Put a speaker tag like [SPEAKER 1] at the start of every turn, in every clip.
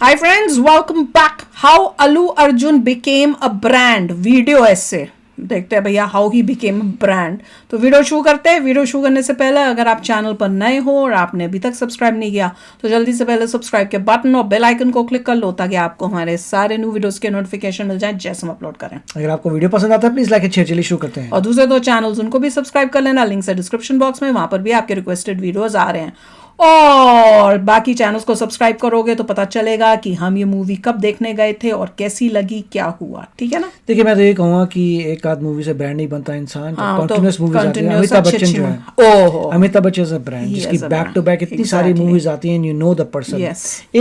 [SPEAKER 1] Hi friends, welcome back. How Allu Arjun became a brand. Video ऐसे देखते हैं भैया how he became a brand. तो video शुरू करते हैं। वीडियो शुरू करने से पहले अगर आप चैनल पर नए हो और आपने अभी तक सब्सक्राइब नहीं किया तो जल्दी से पहले सब्सक्राइब के बटन और बेल आइकन को क्लिक कर लो ताकि आपको हमारे सारे न्यू वीडियोस के नोटिफिकेशन मिल जाए जैसे हम अपलोड करें।
[SPEAKER 2] अगर आपको वीडियो पसंद आता है प्लीज लाइक शेयर। चलिए शुरू करते हैं।
[SPEAKER 1] और दूसरे दो चैनल्स उनको भी सब्सक्राइब कर लेना, लिंक है डिस्क्रिप्शन बॉक्स में, वहां पर भी आपके रिक्वेस्टेड वीडियोस आ रहे हैं। और बाकी चैनल्स को सब्सक्राइब करोगे तो पता चलेगा कि हम ये मूवी कब देखने गए थे और कैसी लगी, क्या हुआ। ठीक है ना।
[SPEAKER 2] देखिए मैं तो ये कहूँगा कि एक आध मूवी से ब्रांड नहीं बनता इंसान। कंटिन्यूअस मूवीज आती है।
[SPEAKER 1] continuous
[SPEAKER 2] अमिताभ बच्चन जो है,
[SPEAKER 1] ओहो
[SPEAKER 2] Amitabh Bachchan is a brand जिसकी बैक टू बैक इतनी सारी मूवीज आती हैं। You know the person.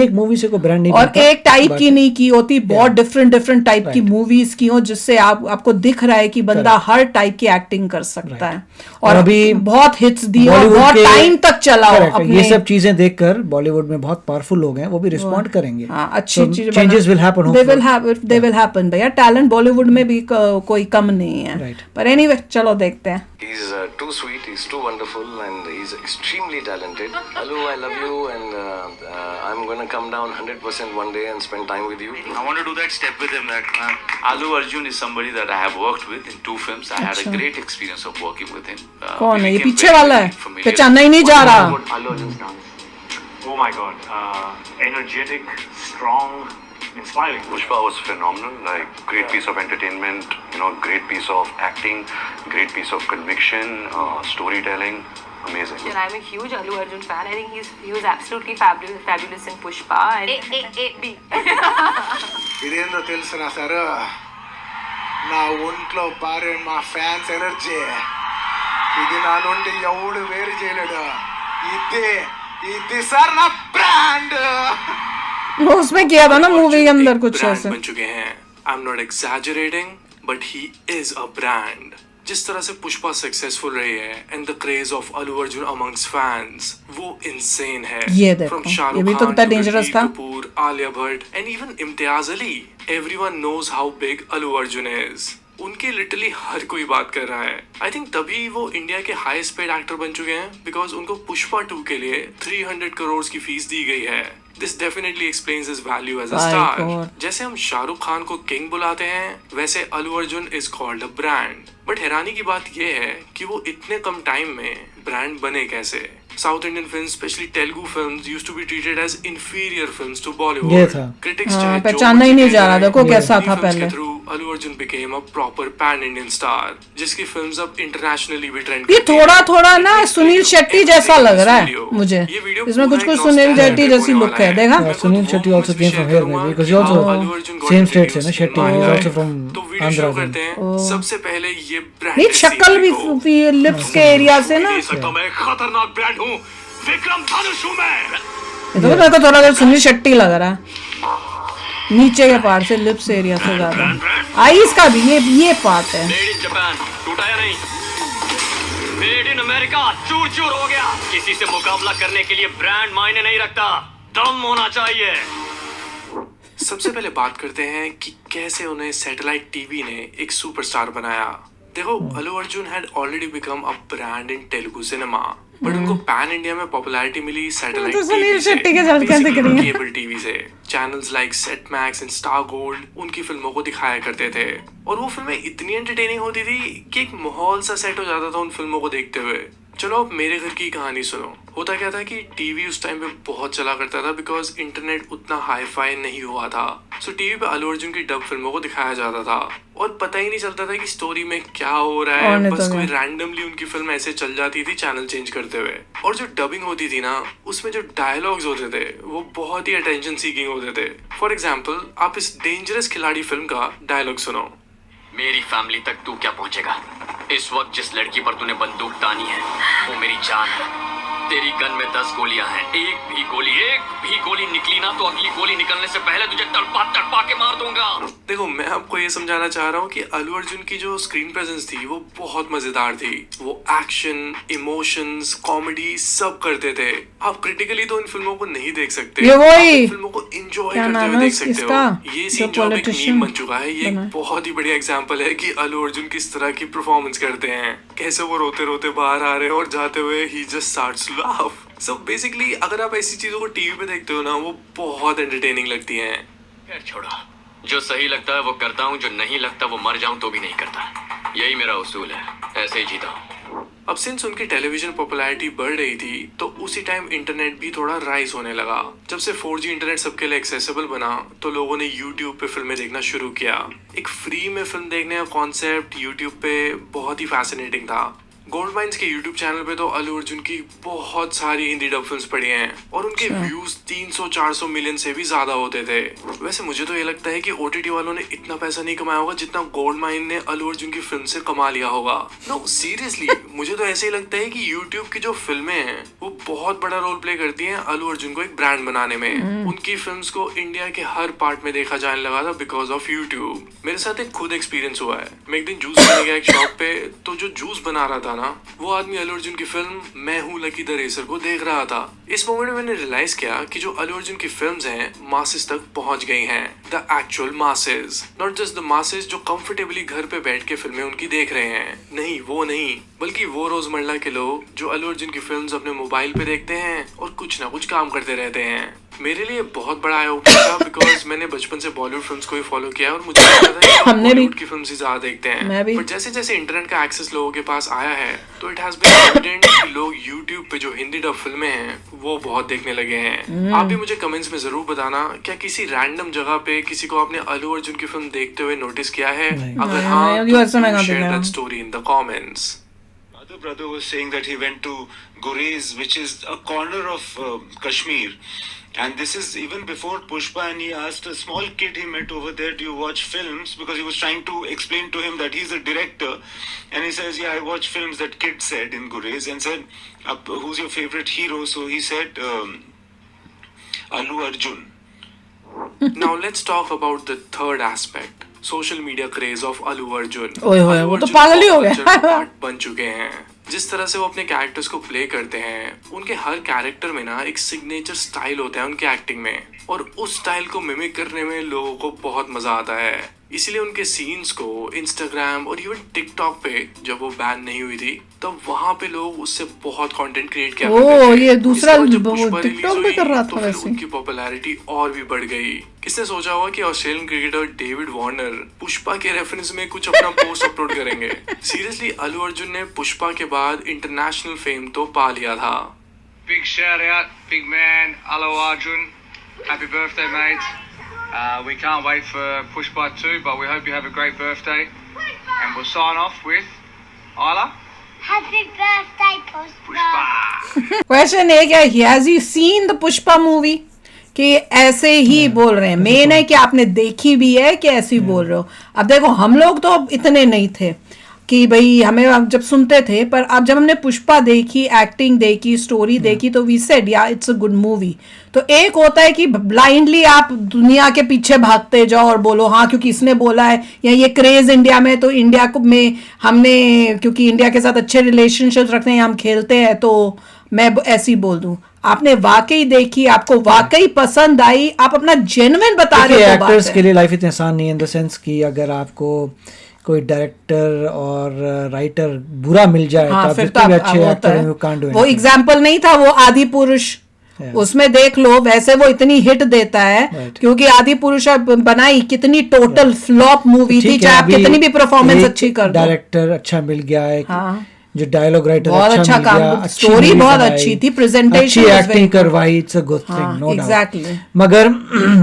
[SPEAKER 2] एक मूवी से कोई ब्रांड नहीं
[SPEAKER 1] और
[SPEAKER 2] बनता।
[SPEAKER 1] एक टाइप की नहीं की होती, बहुत डिफरेंट टाइप की मूवीज की हो जिससे आपको दिख रहा है कि बंदा हर टाइप की एक्टिंग कर सकता है। और अभी बहुत हिट्स दी और बहुत टाइम तक चला हो।
[SPEAKER 2] ये सब चीजें देखकर बॉलीवुड में बहुत पावरफुल लोग हैं, वो भी रिस्पॉन्ड करेंगे।
[SPEAKER 1] अच्छी चीजें
[SPEAKER 2] changes will happen.
[SPEAKER 1] They will happen भैया। टैलेंट बॉलीवुड में भी कोई कम नहीं है। पर एनीवे चलो देखते हैं।
[SPEAKER 3] He's too sweet, he's too wonderful, and he's extremely talented. Allu, I love you, and I'm gonna come down 100% one day and spend time with you.
[SPEAKER 4] I want to do that step with him. That Allu Arjun is somebody that I have worked with in 2 films. I had a great experience of working with him.
[SPEAKER 1] कौन है ये पीछे वाला है? पहचानना ही नहीं जा रहा।
[SPEAKER 4] Allu Arjun's dance. Oh my God, energetic, strong, inspiring.
[SPEAKER 5] Pushpa was phenomenal, like great piece of entertainment, great piece of acting, great piece of conviction, storytelling, amazing.
[SPEAKER 6] And I'm a huge Allu Arjun fan. I think he was absolutely fabulous in Pushpa. And
[SPEAKER 7] ఇదేందో తెలుసునా sir, నా ఒంట్లో పారే మా fans energy ఇది నా నుండి ఎవడు వేరు చేయలేడు. ఇది సార్ నా బ్రాండ్।
[SPEAKER 1] उसमें किया था ना मूवी के अंदर कुछ ऐसे
[SPEAKER 8] बन चुके हैं। I am not exaggerating but he is a brand. जिस तरह से पुष्पा सक्सेसफुल रही है and the craze of Allu Arjun amongst fans वो इनसेन है।
[SPEAKER 1] ये देखो,
[SPEAKER 8] फ्रॉम शाहरुख
[SPEAKER 1] ये भी तो कितना डेंजरस था।
[SPEAKER 8] Kapoor, Alia Bhatt and even Imtiaz Ali, everyone knows how big Allu Arjun is. उनकी लिटरली हर कोई बात कर रहा है। आई थिंक तभी वो इंडिया के हाईएस्ट पेड एक्टर बन चुके हैं बिकॉज उनको पुष्पा 2 के लिए 300 करोड़ की फीस दी गई है। This definitely explains his value as a star. जैसे हम शाहरुख खान को किंग बुलाते हैं वैसे Allu Arjun is called a brand. But हैरानी की बात यह है कि वो इतने कम टाइम में ब्रांड बने कैसे। South Indian films, specially Telugu films, used to be treated as inferior films to Bollywood. Critics
[SPEAKER 1] पहचानना ही नहीं जा रहा। देखो कैसा था पहले।
[SPEAKER 8] Allu Arjun became a proper pan Indian star जिसकी फिल्म्स अब इंटरनेशनली भी ट्रेंड।
[SPEAKER 1] ये थोड़ा ना सुनील शेट्टी जैसा लग रहा है मुझे। इसमें कुछ सुनील शेट्टी जैसी लुक है। देखा
[SPEAKER 2] Sunil Shetty also came from here maybe because he also same state से ना। Shetty is also from Andhra।
[SPEAKER 8] सबसे पहले ये ब्रांड
[SPEAKER 1] नहीं शक्ल भी लिप्स के एरिया से ना।
[SPEAKER 4] मैं खतरनाक ब्रांड हूँ, विक्रम धनुष हूँ मैं।
[SPEAKER 1] तो मेरे को थोड़ा सुनील शेट्टी लग रहा है नीचे के पार्ट से, लिप्स एरिया से ज्यादा। आईज का भी ये पार्ट है।
[SPEAKER 4] मेड इन जापान टूटा या नहीं? मेड इन अमेरिका चूर चूर हो गया। किसी से मुकाबला करने के लिए ब्रांड मायने नहीं रखता, दम होना चाहिए।
[SPEAKER 8] सबसे पहले बात करते हैं कि कैसे उन्हें सैटेलाइट टीवी ने एक सुपरस्टार बनाया। देखो Allu Arjun had already become a brand in Telugu cinema but उनको पैन इंडिया में पॉपुलैरिटी मिली सैटेलाइट केबल टीवी से। Channels like Set Max and Star Gold उनकी फिल्मों को दिखाया करते थे और वो फिल्में इतनी एंटरटेनिंग होती थी कि एक माहौल सा सेट हो जाता था उन फिल्मों को देखते हुए। चलो अब मेरे घर की कहानी सुनो। होता क्या था कि टीवी उस टाइम पे बहुत चला करता था बिकॉज इंटरनेट उतना हाई फाई नहीं हुआ था। सो टीवी पे अल्लू अर्जुन की डब फिल्मों को दिखाया जाता था और पता ही नहीं चलता था कि स्टोरी में क्या हो रहा है। बस कोई रैंडमली उनकी फिल्म ऐसे चल जाती थी चैनल चेंज करते हुए। और जो डबिंग होती थी ना उसमें जो डायलॉग्स होते थे वो बहुत ही अटेंशन सीकिंग होते थे। फॉर एग्जाम्पल आप इस डेंजरस खिलाड़ी फिल्म का डायलॉग सुनो।
[SPEAKER 4] मेरी फैमिली तक तू क्या पहुंचेगा? इस वक्त जिस लड़की पर तूने बंदूक तानी है वो मेरी जान है। तेरी गन में 10 गोलियां हैं। एक भी गोली निकली ना तो अगली गोली निकलने से पहले तुझे तड़पा के मार दूंगा।
[SPEAKER 8] देखो मैं आपको ये समझाना चाह रहा हूँ कि अल्लू अर्जुन की जो स्क्रीन प्रेजेंस थी वो बहुत मजेदार थी। वो एक्शन, इमोशंस, कॉमेडी सब करते थे। आप क्रिटिकली तो इन फिल्मों को नहीं देख सकते,
[SPEAKER 1] ये वही
[SPEAKER 8] फिल्मों को एंजॉय करते हुए देख सकते हो। ये सीन जो एक मीम बन चुका है, ये एक बहुत ही बढ़िया एग्जांपल है कि अल्लू अर्जुन किस तरह की परफॉर्मेंस करते हैं। कैसे वो रोते रोते बाहर आ रहे हैं और जाते हुए ही just starts laugh. So basically अगर आप ऐसी चीजों को टीवी पे देखते हो ना, वो बहुत एंटरटेनिंग लगती हैं.
[SPEAKER 4] खैर छोड़ो, जो सही लगता है वो करता हूँ, जो नहीं लगता वो मर जाऊँ तो भी नहीं करता. यही मेरा उसूल है, ऐसे ही जीता हूँ.
[SPEAKER 8] अब सिंस उनकी टेलीविजन पॉपुलैरिटी बढ़ रही थी, तो उसी टाइम इंटरनेट भी थोड़ा राइज होने लगा. जब से 4G इंटरनेट सबके लिए एक्सेसिबल बना, तो लोगों ने YouTube पे फिल्में देखना शुरू किया. एक फ्री में फिल्म देखने का कॉन्सेप्ट YouTube पे बहुत ही फैसिनेटिंग था. गोल्ड माइंस के YouTube चैनल पे तो अल्लू अर्जुन की बहुत सारी हिंदी डब फिल्म्स पड़ी हैं और उनके व्यूज 300-400 मिलियन से भी ज्यादा होते थे. वैसे मुझे तो ये लगता है कि OTT वालों ने इतना पैसा नहीं कमाया होगा जितना गोल्ड माइन ने अल्लू अर्जुन की फिल्म से कमा लिया होगा. नो सीरियसली, मुझे तो ऐसे ही लगता है कि YouTube की जो फिल्में हैं वो बहुत बड़ा रोल प्ले करती हैं अल्लू अर्जुन को एक ब्रांड बनाने में. उनकी फिल्म्स को इंडिया के हर पार्ट में देखा जाने लगा था बिकॉज ऑफ YouTube. मेरे साथ एक खुद एक्सपीरियंस हुआ है. मैं एक दिन जूस पीने गया एक शॉप पे, तो जो जूस बना रहा था ना, वो आदमी अल्लू अर्जुन की फिल्म मैं हूँ लकी द रेसर को देख रहा था. इस मोमेंट में मैंने रियलाइज किया कि जो अल्लू अर्जुन की फिल्म्स हैं मासेस तक पहुंच गई हैं. The actual masses, not just the masses जो कंफर्टेबली घर पे बैठ के फिल्में उनकी देख रहे हैं. नहीं, वो नहीं, बल्कि वो रोजमर्रा के लोग जो अल्लू अर्जुन की फिल्म्स अपने मोबाइल पे देखते हैं और कुछ ना कुछ काम करते रहते हैं. मेरे लिए बहुत बड़ा आया था बिकॉज मैंने बचपन से बॉलीवुड फिल्म्स को ही फॉलो किया और मुझे लगता था कि
[SPEAKER 1] हमने भी
[SPEAKER 8] बॉलीवुड की फिल्म्स ही ज्यादा देखते हैं. पर जैसे जैसे इंटरनेट का एक्सेस लोगों के पास आया है, तो इट हैज बीन एविडेंट कि लोग यूट्यूब पे जो हिंदी डब फिल्में हैं वो बहुत देखने लगे हैं. आप भी मुझे कमेंट्स में जरूर बताना, क्या किसी रैंडम जगह पे किसी को आपने अल्लू अर्जुन की फिल्म देखते हुए नोटिस किया है? अगर हाँ, तो share that story in the comments.
[SPEAKER 9] Other brother was saying that he went to Gurez, which is a corner of Kashmir, and this is even before Pushpa, and he asked a small kid he met over there, do you watch films? Because he was trying to explain to him that he's a director, and he says, yeah, I watch films. That kid said in Gurez, and said, who's your favorite hero? So he said Allu Arjun.
[SPEAKER 8] Now let's talk about the third aspect, social media craze of Allu Arjun.
[SPEAKER 1] वो तो पागल ही हो गया.
[SPEAKER 8] Part बन चुके हैं. जिस तरह से वो अपने कैरेक्टर्स को प्ले करते हैं, उनके हर कैरेक्टर में ना एक सिग्नेचर स्टाइल होता है उनके एक्टिंग में, और उस स्टाइल को मिमिक करने में लोगों को बहुत मजा आता है. इसलिए उनके सीन्स को इंस्टाग्राम और इवन टिकटॉक पे जब वो बैन नहीं हुई थी, तब वहां पे लोग उससे बहुत कंटेंट क्रिएट किया करते थे.
[SPEAKER 1] ये दूसरा टिकटॉक पे कर रहा था.
[SPEAKER 8] तो फिर उनकी पॉपुलैरिटी और भी बढ़ गई. किसने सोचा होगा कि Australian cricketer David Warner Pushpa के रेफरेंस में कुछ अपना पोस्ट अपलोड करेंगे. सीरियसली, अल्लू अर्जुन ने पुष्पा के बाद इंटरनेशनल फेम तो पा लिया था.
[SPEAKER 10] Big shout out, big man, Allu Arjun. Happy birthday, mate. We can't wait for Pushpa 2, but we hope you have a great birthday. And we'll sign off with Isla.
[SPEAKER 11] Happy birthday, Pushpa.
[SPEAKER 1] Question है क्या, has you seen the Pushpa movie? कि ऐसे ही बोल रहे हैं. Main है कि आपने देखी भी है कि ऐसे ही बोल रहे हो. अब देखो, हम लोग तो अब इतने नहीं थे कि भाई हमें अब जब सुनते थे, पर अब जब हमने पुष्पा देखी, एक्टिंग देखी, स्टोरी देखी, तो वी सेड या इट्स अ गुड मूवी. तो एक होता है कि ब्लाइंडली आप दुनिया के पीछे भागते जाओ और बोलो हाँ क्योंकि इसने बोला है, या ये क्रेज इंडिया में, तो इंडिया में हमने क्योंकि इंडिया के साथ अच्छे रिलेशनशिप रखते हैं, हम खेलते हैं, तो मैं ऐसे ही बोल दूं. आपने वाकई देखी, आपको वाकई पसंद आई, आप अपना जेन्युइन बता रहे हो.
[SPEAKER 2] एक्टर्स के लिए लाइफ इतनी आसान नहीं है, इन द सेंस कि अगर आपको कोई डायरेक्टर और राइटर बुरा मिल जाए,
[SPEAKER 1] हाँ,
[SPEAKER 2] तो जितने भी अच्छे एक्टर हैं,
[SPEAKER 1] वो एग्जाम्पल नहीं था वो आदि पुरुष. उसमें देख लो, वैसे वो इतनी हिट देता है क्योंकि आदि पुरुष बनाई कितनी टोटल फ्लॉप मूवी थी, चाहे आप कितनी भी परफॉर्मेंस अच्छी कर दो.
[SPEAKER 2] डायरेक्टर अच्छा मिल गया है, जो डायलॉग राइटर
[SPEAKER 1] बहुत अच्छा काम, स्टोरी बहुत अच्छी थी, प्रेजेंटेशन,
[SPEAKER 2] अच्छी एक्टिंग करवाई, it's a good thing, no doubt. मगर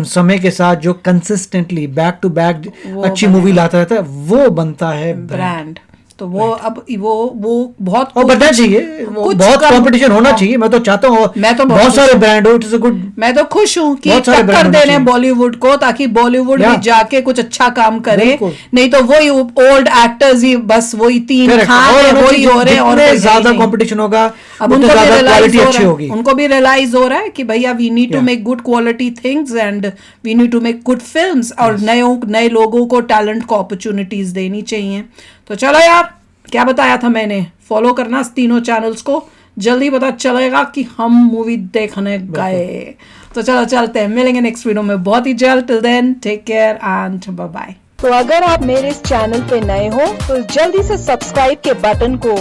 [SPEAKER 2] समय के साथ जो कंसिस्टेंटली बैक टू बैक अच्छी मूवी लाता रहता है, वो बनता है ब्रांड.
[SPEAKER 1] तो वो अब वो बहुत
[SPEAKER 2] बढ़ना चाहिए, बहुत कंपटीशन होना चाहिए. मैं तो चाहता हूँ बहुत सारे ब्रांड हो. It's a good.
[SPEAKER 1] मैं तो खुश हूँ कि टक्कर दे रहे हैं बॉलीवुड को, ताकि बॉलीवुड भी जाके कुछ अच्छा काम करे. नहीं तो वही ओल्ड एक्टर्स ही बस वही तीन खान वही हो रहे हैं, और
[SPEAKER 2] ज्यादा कंपटीशन होगा,
[SPEAKER 1] अब उनको भी रियलाइज हो रहा है कि भैया we need to make good quality things and we need to make good films, और नए लोगों को टैलेंट को अपॉर्चुनिटीज देनी चाहिए. तो चलो यार, क्या बताया था मैंने, फॉलो करना तीनों चैनल्स को, जल्दी पता चलेगा कि हम मूवी देखने गए. तो चलो चलते हैं, मिलेंगे नेक्स्ट वीडियो में बहुत ही जल्द. Till then take care and bye bye. तो अगर आप मेरे इस चैनल पे नए हो तो जल्दी से सब्सक्राइब के बटन को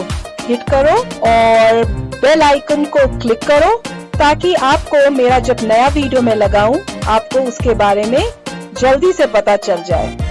[SPEAKER 12] हिट करो और बेल आइकन को क्लिक करो ताकि आपको मेरा जब नया वीडियो मैं लगाऊं आपको उसके बारे में जल्दी से पता चल जाए।